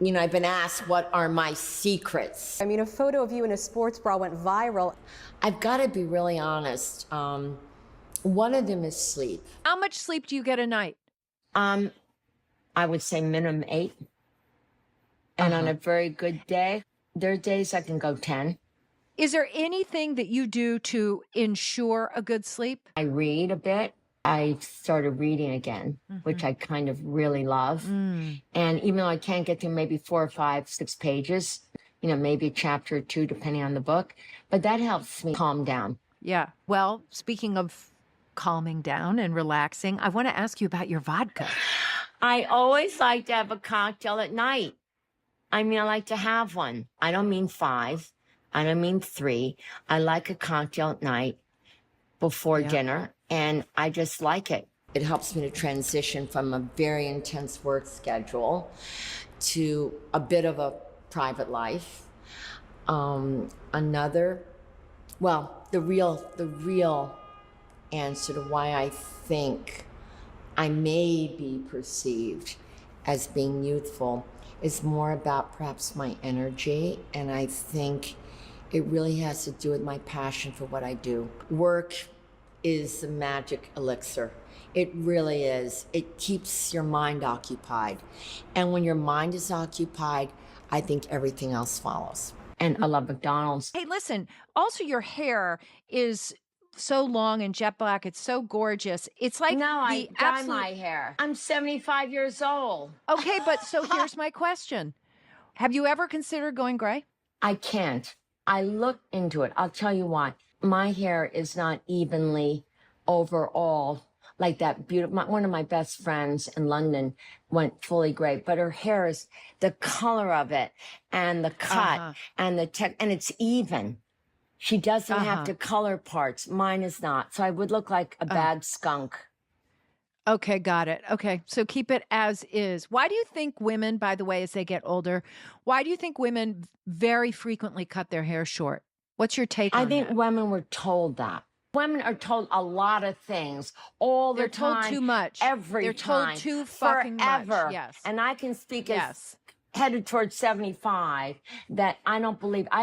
You know, I've been asked what are my secrets. I mean, a photo of you in a sports bra went viral. I've got to be really honest. One of them is sleep. How much sleep do you get a night? I would say minimum 8. And on a very good day, there are days I can go 10. Is there anything that you do to ensure a good sleep? I read a bit. I started reading again, which I kind of really love. And even though I can't get through maybe 4 or 5, 6 pages, you know, maybe a chapter or 2, depending on the book, but that helps me calm down. Yeah. Well, speaking of calming down and relaxing, I want to ask you about your vodka. I always like to have a cocktail at night. I mean, I like to have one. I don't mean 5. I don't mean 3. I like a cocktail at night before dinner, and I just like it. It helps me to transition from a very intense work schedule to a bit of a private life. The real answer to why I think I may be perceived as being youthful is more about perhaps my energy, and I think it really has to do with my passion for what I do. Work is the magic elixir. It really is. It keeps your mind occupied. And when your mind is occupied, I think everything else follows. And I love McDonald's. Hey, listen, also your hair is so long and jet black. It's so gorgeous. It's like No, I the dye absolute... my hair. I'm 75 years old. Okay, but so here's my question. Have you ever considered going gray? I can't. I looked into it. I'll tell you why. My hair is not evenly overall like that beautiful. One of my best friends in London went fully gray, but her hair is the color of it and the cut and the tech, and it's even. She doesn't have to color parts. Mine is not. So I would look like a bad skunk. Okay, got it. Okay, so keep it as is. Why do you think women, by the way, as they get older, why do you think women very frequently cut their hair short? What's your take on that? I think women were told that. Women are told a lot of things all the time. They're told too much. Every They're time. told too fucking forever. much. Yes. And I can speak as headed towards 75 that I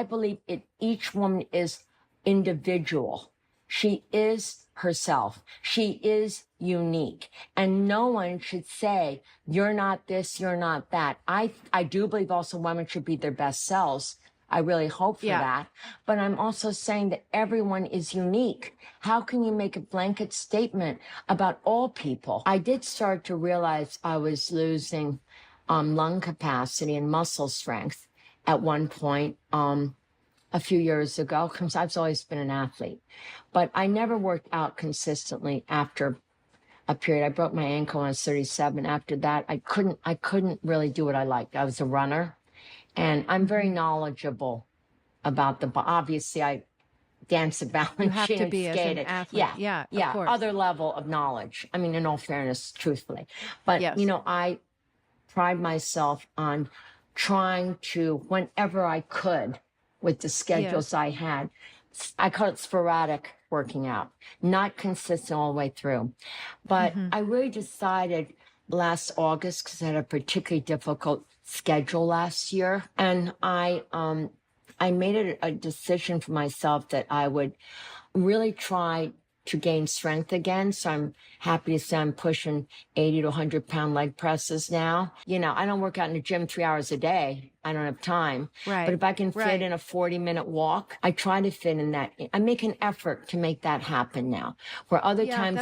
believe each woman is individual. She is herself. She is unique. And no one should say, you're not this, you're not that. I do believe also women should be their best selves. I really hope for that. But I'm also saying that everyone is unique. How can you make a blanket statement about all people? I did start to realize I was losing lung capacity and muscle strength at one point a few years ago, because I've always been an athlete. But I never worked out consistently after a period. I broke my ankle when I was 37. After that, I couldn't really do what I liked. I was a runner. And I'm very knowledgeable about obviously I danced a balance You have sheet to and be skated. as an athlete. Yeah, of course. Other level of knowledge. I mean, in all fairness, truthfully. But, you know, I pride myself on trying to, whenever I could, with the schedules I had, I call it sporadic working out, not consistent all the way through. But I really decided last August, because I had a particularly difficult schedule last year, and I made it a decision for myself that I would really try to gain strength again. So I'm happy to say I'm pushing 80 to 100-pound leg presses now. You know, I don't work out in the gym 3 hours a day. I don't have time. Right. But if I can fit in a 40-minute walk, I try to fit in that. I make an effort to make that happen now. Where other times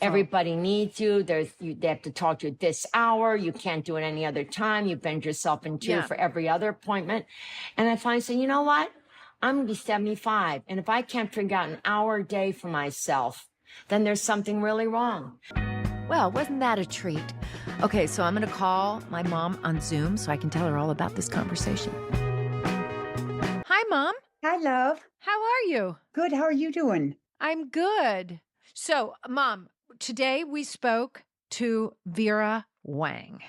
everybody needs you. They have to talk to you at this hour. You can't do it any other time. You bend yourself in two for every other appointment. And I finally say, you know what? I'm going to be 75. And if I can't figure out an hour a day for myself, then there's something really wrong. Well, wasn't that a treat? Okay, so I'm going to call my mom on Zoom so I can tell her all about this conversation. Hi, Mom. Hi, love. How are you? Good. How are you doing? I'm good. So, Mom, today we spoke to Vera Wang.